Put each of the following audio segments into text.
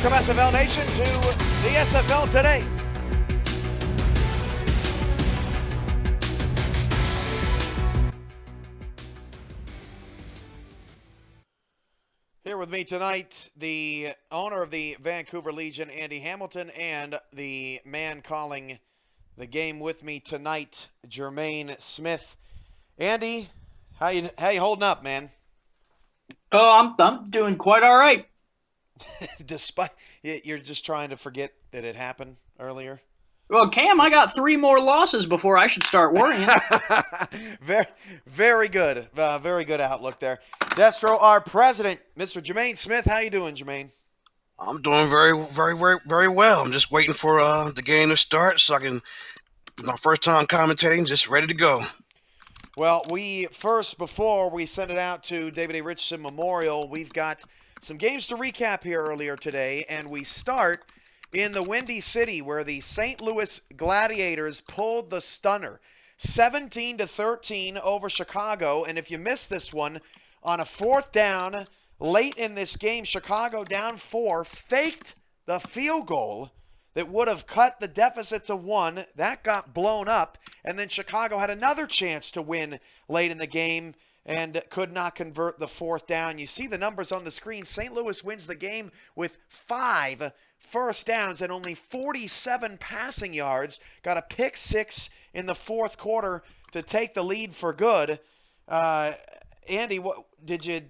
Welcome, SFL Nation, to the SFL Today. Here with me tonight, the owner of the Vancouver Legion, Andy Hamilton, and the man calling the game with me tonight, Jermaine Smith. Andy, how you holding up, man? Oh, I'm doing quite all right. Despite you're just trying to forget that it happened earlier. Well, Cam, I got three more losses before I should start worrying. very, very good. Very good outlook there. Destro, our president, Mr. Jermaine Smith. How you doing, Jermaine? I'm doing very well. I'm just waiting for the game to start so I can, my first time commentating, just ready to go. Well, before we send it out to David A. Richardson Memorial, we've got some games to recap here earlier today, and we start in the Windy City where the St. Louis Gladiators pulled the stunner 17-13 over Chicago. And if you missed this one, on a fourth down late in this game, Chicago down 4, faked the field goal that would have cut the deficit to 1. That got blown up, and then Chicago had another chance to win late in the game and could not convert the fourth down. You see the numbers on the screen. St. Louis wins the game with 5 first downs and only 47 passing yards. Got a pick 6 in the fourth quarter to take the lead for good. Andy, what did you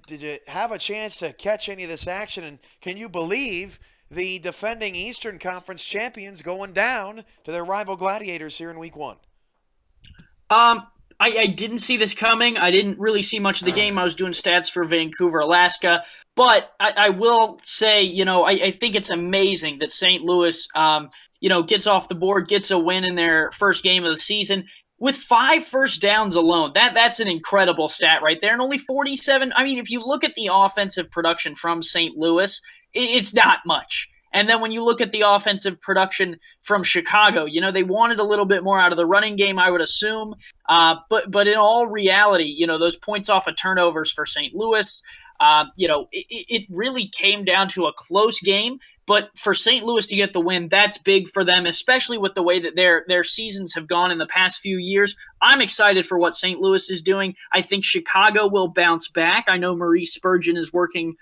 have a chance to catch any of this action? And can you believe the defending Eastern Conference champions going down to their rival Gladiators here in Week 1? I didn't see this coming. I didn't really see much of the game. I was doing stats for Vancouver, Alaska. But I will say, I think it's amazing that St. Louis, gets off the board, gets a win in their first game of the season with 5 first downs alone. That's an incredible stat right there. And only 47. I mean, if you look at the offensive production from St. Louis, it's not much. And then when you look at the offensive production from Chicago, they wanted a little bit more out of the running game, I would assume. But in all reality, those points off of turnovers for St. Louis, it really came down to a close game. But for St. Louis to get the win, that's big for them, especially with the way that their seasons have gone in the past few years. I'm excited for what St. Louis is doing. I think Chicago will bounce back. I know Maurice Spurgeon is working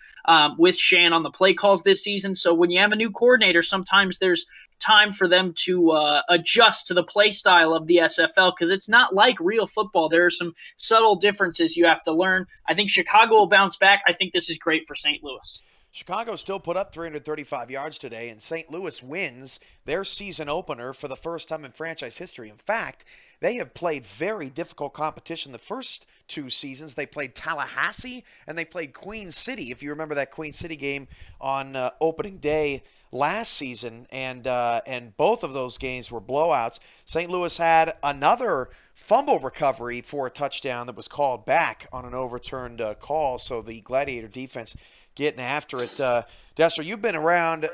with Shan on the play calls this season. So when you have a new coordinator, sometimes there's time for them to adjust to the play style of the SFL because it's not like real football. There are some subtle differences you have to learn. I think Chicago will bounce back. I think this is great for St. Louis. Chicago still put up 335 yards today, and St. Louis wins their season opener for the first time in franchise history. In fact, they have played very difficult competition. The first 2 seasons, they played Tallahassee and they played Queen City, if you remember that Queen City game on opening day last season, and both of those games were blowouts. St. Louis had another fumble recovery for a touchdown that was called back on an overturned call, so the Gladiator defense getting after it. Destro, you've been around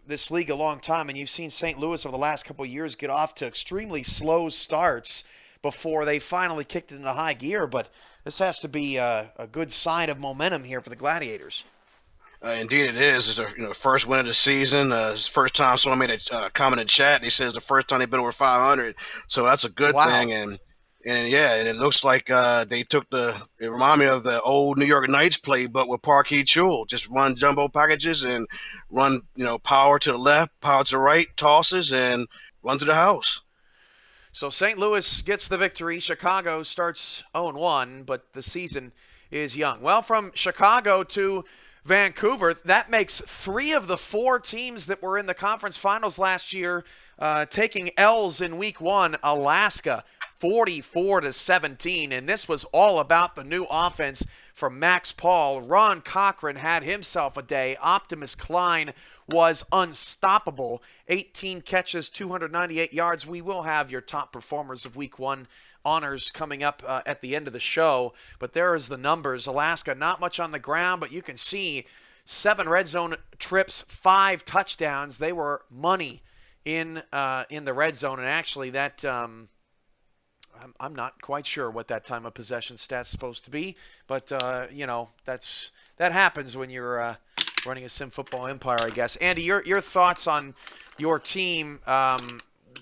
this league a long time, and you've seen St. Louis over the last couple of years get off to extremely slow starts before they finally kicked it into high gear, but this has to be a good sign of momentum here for the Gladiators. Indeed, it is. It's the first win of the season. It's the first time someone made a comment in chat. They says the first time they've been over 500, so that's a good thing. And yeah, and it looks like they took it reminded me of the old New York Knights playbook with Parkey Chul. Just run jumbo packages and run, power to the left, power to the right, tosses, and run to the house. So St. Louis gets the victory. Chicago starts 0-1, but the season is young. Well, from Chicago to Vancouver, that makes 3 of the 4 teams that were in the conference finals last year taking L's in Week 1. Alaska 44-17, and this was all about the new offense from Max Paul. Ron Cochran had himself a day. Optimus Klein was unstoppable. 18 catches, 298 yards. We will have your top performers of Week 1 honors coming up at the end of the show, but there is the numbers. Alaska, not much on the ground, but you can see 7 red zone trips, 5 touchdowns. They were money in the red zone, and actually that I'm not quite sure what that time of possession stat's supposed to be, but that happens when you're running a Sim Football empire, I guess. Andy, your thoughts on your team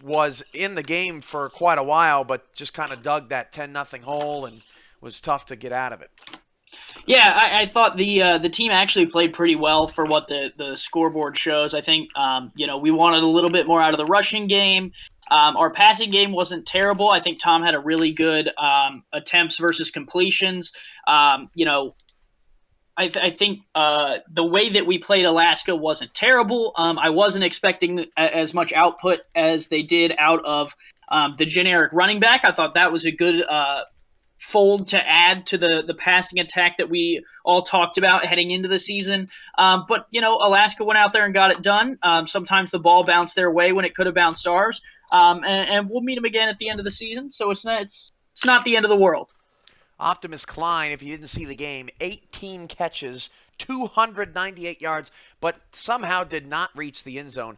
was in the game for quite a while, but just kind of dug that 10-0 hole and was tough to get out of it. Yeah, I thought the team actually played pretty well for what the scoreboard shows. I think we wanted a little bit more out of the rushing game. Our passing game wasn't terrible. I think Tom had a really good attempts versus completions. I think the way that we played Alaska wasn't terrible. I wasn't expecting as much output as they did out of the generic running back. I thought that was a good fold to add to the passing attack that we all talked about heading into the season. But Alaska went out there and got it done. Sometimes the ball bounced their way when it could have bounced ours. And we'll meet them again at the end of the season. So it's not the end of the world. Optimus Klein, if you didn't see the game, 18 catches, 298 yards, but somehow did not reach the end zone.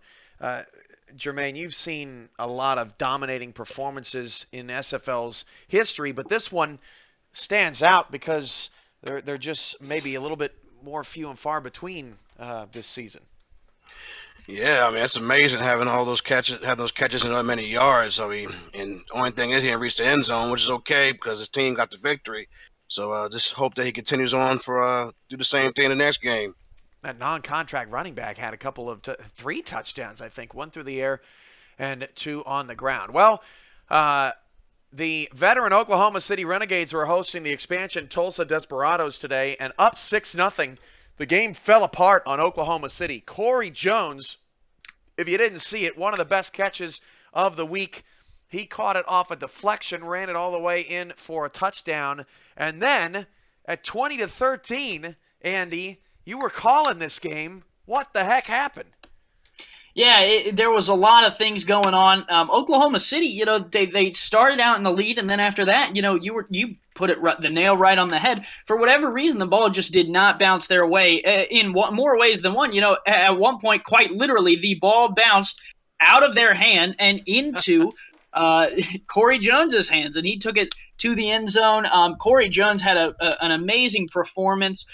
Jermaine, you've seen a lot of dominating performances in SFL's history, but this one stands out because they're just maybe a little bit more few and far between this season. Yeah, I mean, it's amazing having all those catches, and that many yards. I mean, and the only thing is he didn't reach the end zone, which is okay because his team got the victory. So just hope that he continues on for do the same thing in the next game. That non-contract running back had a couple of 3 touchdowns, I think, 1 through the air and 2 on the ground. Well, the veteran Oklahoma City Renegades were hosting the expansion Tulsa Desperados today, and up 6-0. The game fell apart on Oklahoma City. Corey Jones, if you didn't see it, one of the best catches of the week. He caught it off a deflection, ran it all the way in for a touchdown. And then at 20-13, Andy, you were calling this game. What the heck happened? Yeah, there was a lot of things going on. Oklahoma City, they started out in the lead, and then after that, you put the nail right on the head. For whatever reason, the ball just did not bounce their way in more ways than one. At one point, quite literally, the ball bounced out of their hand and into Corey Jones's hands, and he took it to the end zone. Corey Jones had an amazing performance.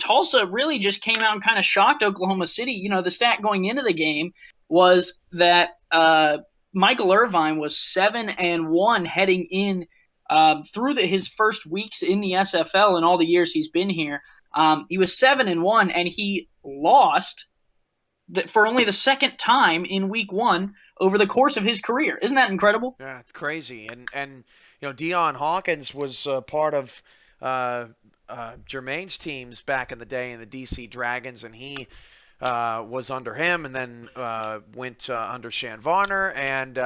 Tulsa really just came out and kind of shocked Oklahoma City. The stat going into the game was that Michael Irvine was 7-1 heading in through his first weeks in the SFL and all the years he's been here. He was 7-1, and he lost for only the second time in week 1 over the course of his career. Isn't that incredible? Yeah, it's crazy. And Deion Hawkins was part of Jermaine's teams back in the day in the DC Dragons, and he was under him, and then went under Shan Varner. And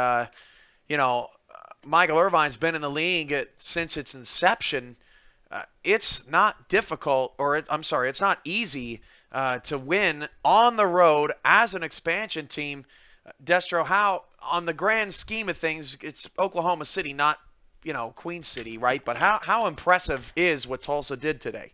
Michael Irvine's been in the league since its inception. It's not difficult, it's not easy to win on the road as an expansion team. Destro, how, on the grand scheme of things, it's Oklahoma City, not Queen City, right? But how impressive is what Tulsa did today?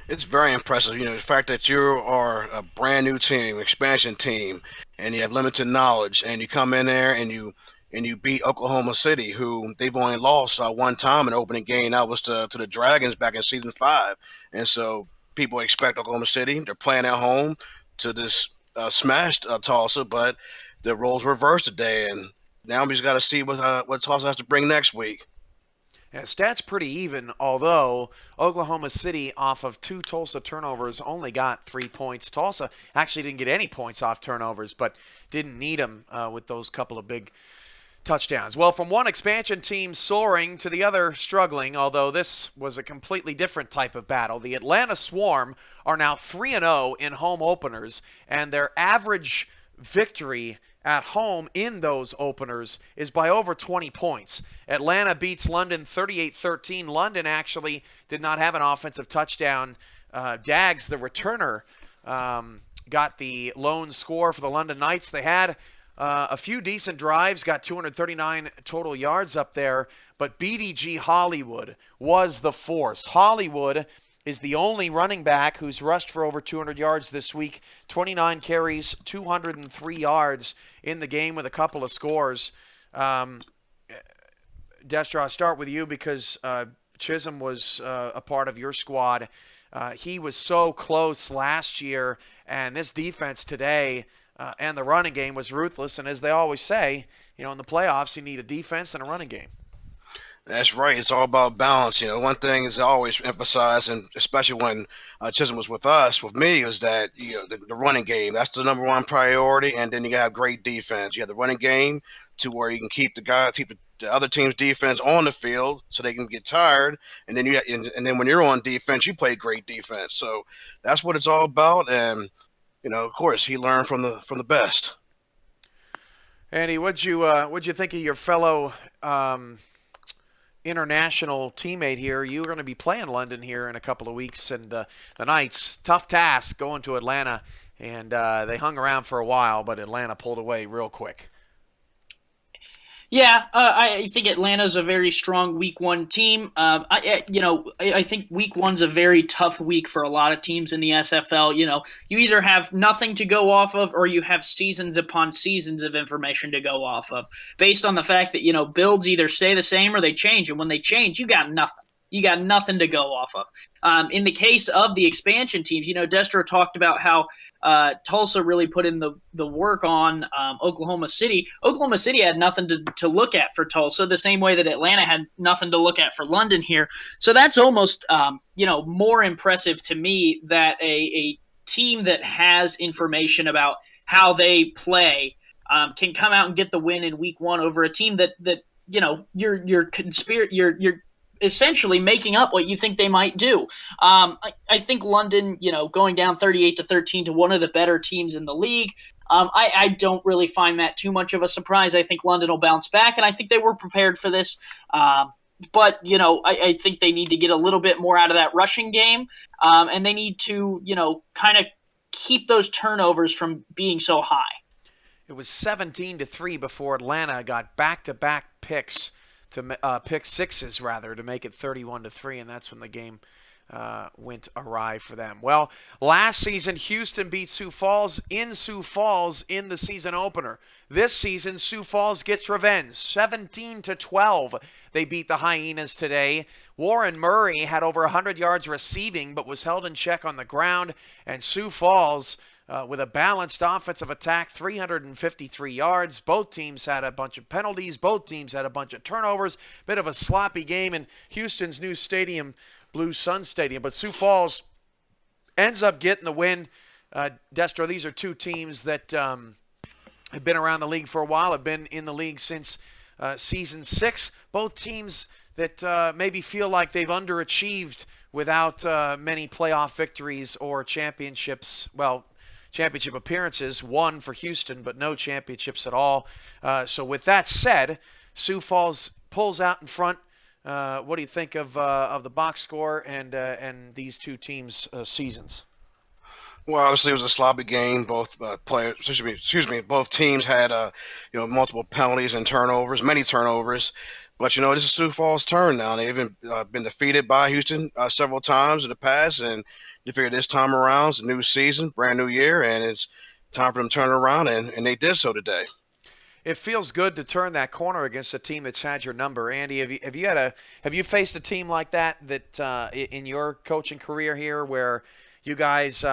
It's very impressive. The fact that you are a brand new team, expansion team, and you have limited knowledge, and you come in there and you beat Oklahoma City, who they've only lost one time in the opening game. That was to the Dragons back in season 5. And so people expect Oklahoma City, they're playing at home, to this smashed Tulsa, but the roles reversed today, and now we just got to see what Tulsa has to bring next week. Yeah, stats pretty even, although Oklahoma City, off of 2 Tulsa turnovers, only got 3 points. Tulsa actually didn't get any points off turnovers, but didn't need them with those couple of big touchdowns. Well, from one expansion team soaring to the other struggling, although this was a completely different type of battle, the Atlanta Swarm are now 3-0 in home openers, and their average victory at home in those openers is by over 20 points. Atlanta beats London 38-13. London actually did not have an offensive touchdown. Daggs, the returner, got the lone score for the London Knights. They had a few decent drives, got 239 total yards up there, but BDG Hollywood was the force. Hollywood is the only running back who's rushed for over 200 yards this week. 29 carries, 203 yards in the game with a couple of scores. Destro, I'll start with you because Chisholm was a part of your squad. He was so close last year, and this defense today and the running game was ruthless. And as they always say, in the playoffs, you need a defense and a running game. That's right. It's all about balance. One thing is I always emphasize, and especially when Chisholm was with us, with me, is that the running game. That's the number one priority, and then you gotta have great defense. You have the running game to where you can keep the other team's defense on the field, so they can get tired, and then and then when you're on defense, you play great defense. So that's what it's all about, and of course, he learned from the best. Andy, what'd you think of your fellow international teammate here? You're going to be playing London here in a couple of weeks, and the Knights, tough task going to Atlanta, and they hung around for a while, but Atlanta pulled away real quick. Yeah, I think Atlanta's a very strong Week 1 team. I think Week 1's a very tough week for a lot of teams in the SFL. You either have nothing to go off of, or you have seasons upon seasons of information to go off of, based on the fact that builds either stay the same or they change, and when they change, you got nothing. You got nothing to go off of. In the case of the expansion teams, Destro talked about how Tulsa really put in the work on Oklahoma City. Oklahoma City had nothing to look at for Tulsa, the same way that Atlanta had nothing to look at for London here. So that's almost more impressive to me, that a team that has information about how they play can come out and get the win in Week 1 over a team that you're essentially making up what you think they might do. I think London, going down 38-13 to one of the better teams in the league, I don't really find that too much of a surprise. I think London will bounce back, and I think they were prepared for this. But I think they need to get a little bit more out of that rushing game, and they need to, kind of keep those turnovers from being so high. It was 17-3 before Atlanta got back-to-back picks. To pick sixes, rather, to make it 31-3, and that's when the game went awry for them. Well, last season, Houston beat Sioux Falls in the season opener. This season, Sioux Falls gets revenge, 17-12. They beat the Hyenas today. Warren Murray had over 100 yards receiving, but was held in check on the ground, and Sioux Falls, with a balanced offensive attack, 353 yards. Both teams had a bunch of penalties. Both teams had a bunch of turnovers. Bit of a sloppy game in Houston's new stadium, Blue Sun Stadium. But Sioux Falls ends up getting the win. Destro, these are two teams that have been around the league for a while, have been in the league since Season 6. Both teams that maybe feel like they've underachieved without many playoff victories or championships. Well, championship appearances, one for Houston, but no championships at all. So with that said, Sioux Falls pulls out in front. What do you think of the box score and these two teams' seasons? Well, obviously it was a sloppy game. Both both teams had multiple penalties and turnovers, many turnovers. But this is Sioux Falls' turn now. They've been defeated by Houston several times in the past, and you figure this time around it's a new season, brand new year, and it's time for them to turn it around, and they did so today. It feels good to turn that corner against a team that's had your number. Andy, have you faced a team like that in your coaching career here, where you guys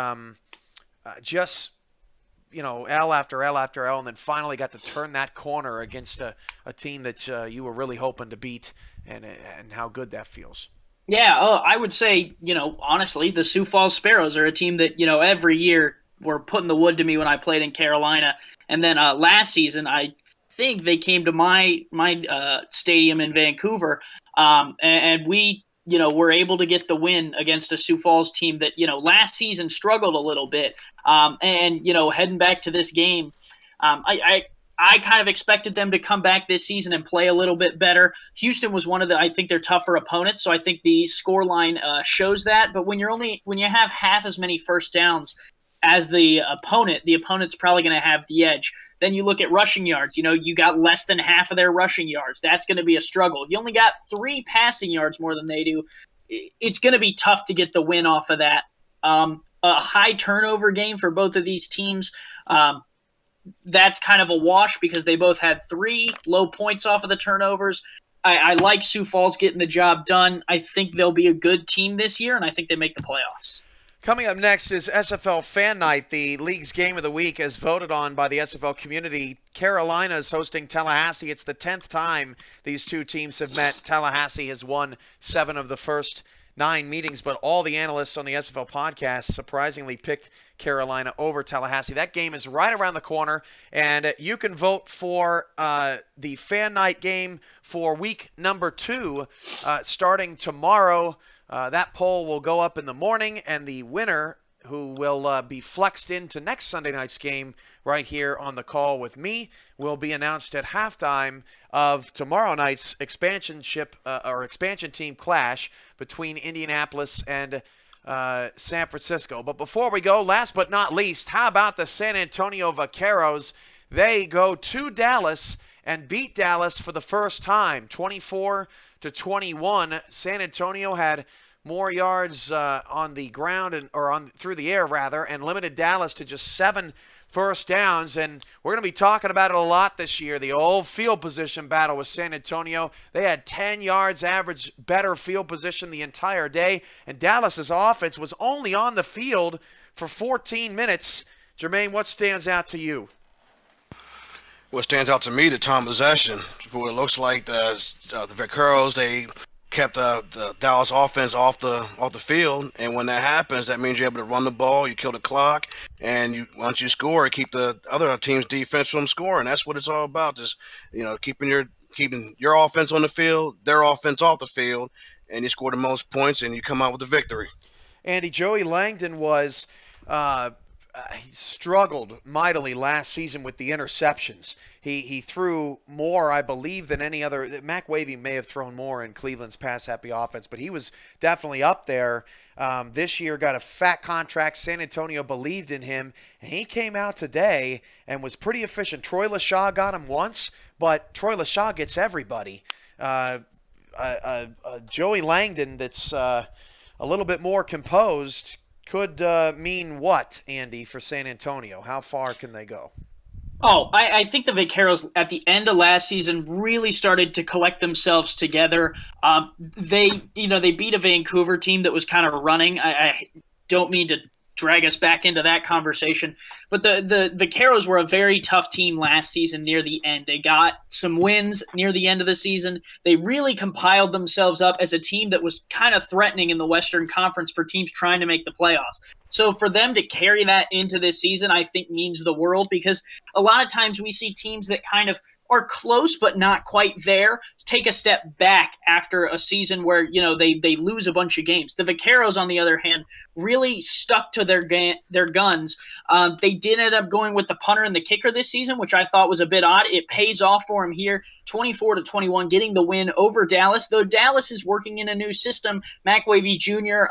just L after L after L, and then finally got to turn that corner against a team that you were really hoping to beat, and how good that feels? Yeah, I would say, honestly, the Sioux Falls Sparrows are a team that, every year were putting the wood to me when I played in Carolina. And then last season, I think they came to my stadium in Vancouver, and we, were able to get the win against a Sioux Falls team that, last season struggled a little bit. And heading back to this game, I kind of expected them to come back this season and play a little bit better. Houston was one of I think they're tougher opponents, so I think the scoreline shows that. But when you have half as many first downs as the opponent's probably going to have the edge. Then you look at rushing yards. You got less than half of their rushing yards. That's going to be a struggle. You only got 3 passing yards more than they do. It's going to be tough to get the win off of that. A high turnover game for both of these teams. That's kind of a wash because they both had 3 low points off of the turnovers. I like Sioux Falls getting the job done. I think they'll be a good team this year, and I think they make the playoffs. Coming up next is SFL Fan Night, the league's game of the week as voted on by the SFL community. Carolina is hosting Tallahassee. It's the 10th time these two teams have met. Tallahassee has won 7 of the first 9 meetings, but all the analysts on the SFL podcast surprisingly picked Carolina over Tallahassee. That game is right around the corner, and you can vote for the Fan Night game for week number 2 starting tomorrow. That poll will go up in the morning, and the winner, who will be flexed into next Sunday night's game right here on the call with me, will be announced at halftime of tomorrow night's expansion team clash between Indianapolis and San Francisco. But before we go, last but not least, how about the San Antonio Vaqueros? They go to Dallas and beat Dallas for the first time, 24-21. San Antonio had more yards on the ground through the air and limited Dallas to just 7 first downs. And we're going to be talking about it a lot this year. The old field position battle with San Antonio. They had 10 yards average better field position the entire day, and Dallas's offense was only on the field for 14 minutes. Jermaine, what stands out to you? What stands out to me, the time possession. For it looks like the Vaqueros, they kept the Dallas offense off the field, and when that happens, that means you're able to run the ball, you kill the clock, and once you score, keep the other team's defense from scoring. That's what it's all about. Just keeping your offense on the field, their offense off the field, and you score the most points, and you come out with the victory. Andy, Joey Langdon was. He struggled mightily last season with the interceptions. He threw more, I believe, than any other. Mac Wavy may have thrown more in Cleveland's pass-happy offense, but he was definitely up there. This year got a fat contract. San Antonio believed in him, and he came out today and was pretty efficient. Troy LaShaw got him once, but Troy LaShaw gets everybody. Joey Langdon that's a little bit more composed could mean what, Andy, for San Antonio? How far can they go? Oh, I think the Vaqueros at the end of last season really started to collect themselves together. They beat a Vancouver team that was kind of running. I don't mean to drag us back into that conversation, but the Vaqueros were a very tough team last season near the end. They got some wins near the end of the season. They really compiled themselves up as a team that was kind of threatening in the Western Conference for teams trying to make the playoffs. So for them to carry that into this season, I think means the world, because a lot of times we see teams that kind of are close but not quite there take a step back after a season where they lose a bunch of games. The Vaqueros, on the other hand, really stuck to their guns. They did end up going with the punter and the kicker this season, which I thought was a bit odd. It pays off for them here, 24-21, getting the win over Dallas. Though Dallas is working in a new system, Mac Wavy Jr.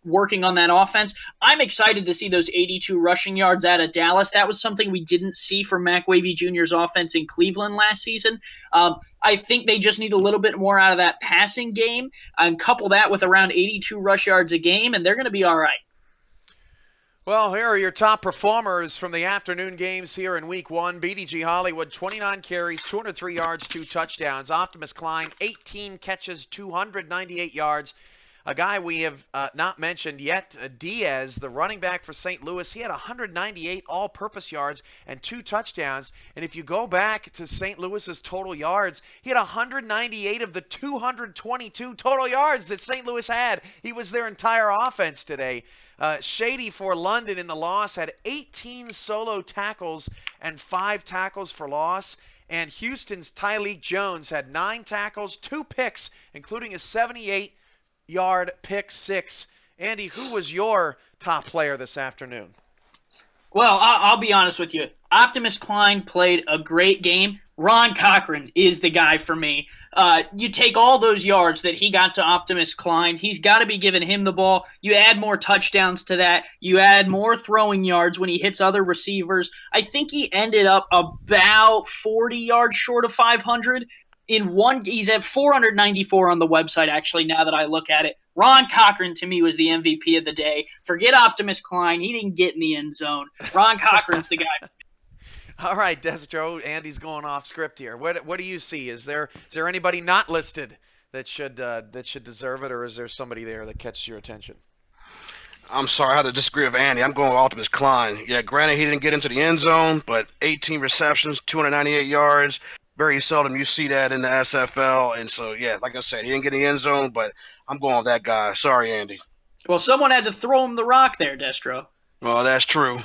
Working on that offense. I'm excited to see those 82 rushing yards out of Dallas. That was something we didn't see from Mac Wavy Jr.'s offense in Cleveland last season. I think they just need a little bit more out of that passing game and couple that with around 82 rush yards a game, and they're going to be all right. Well, here are your top performers from the afternoon games here in Week 1. BDG Hollywood, 29 carries, 203 yards, 2 touchdowns. Optimus Klein, 18 catches, 298 yards. A guy we have not mentioned yet, Diaz, the running back for St. Louis. He had 198 all-purpose yards and 2 touchdowns. And if you go back to St. Louis's total yards, he had 198 of the 222 total yards that St. Louis had. He was their entire offense today. Shady for London in the loss had 18 solo tackles and 5 tackles for loss. And Houston's Tyleek Jones had 9 tackles, 2 picks, including a 78-yard pick 6. Andy, who was your top player this afternoon? Well, I'll be honest with you. Optimus Klein played a great game. Ron Cochran is the guy for me. You take all those yards that he got to Optimus Klein. He's got to be giving him the ball. You add more touchdowns to that. You add more throwing yards when he hits other receivers. I think he ended up about 40 yards short of 500. He's at 494 on the website, actually, now that I look at it. Ron Cochran, to me, was the MVP of the day. Forget Optimus Klein. He didn't get in the end zone. Ron Cochran's the guy. All right, Destro. Andy's going off script here. What do you see? Is there anybody not listed that should deserve it, or is there somebody there that catches your attention? I'm sorry, I have to disagree with Andy. I'm going with Optimus Klein. Yeah, granted he didn't get into the end zone, but 18 receptions, 298 yards. Very seldom you see that in the SFL. And so, yeah, like I said, he didn't get in the end zone, but I'm going with that guy. Sorry, Andy. Well, someone had to throw him the rock there, Destro. Well, that's true.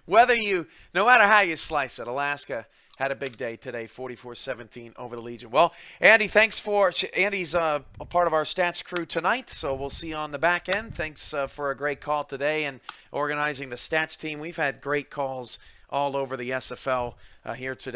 No matter how you slice it, Alaska had a big day today, 44-17 over the Legion. Well, Andy's a part of our stats crew tonight, so we'll see you on the back end. Thanks for a great call today and organizing the stats team. We've had great calls all over the SFL here today.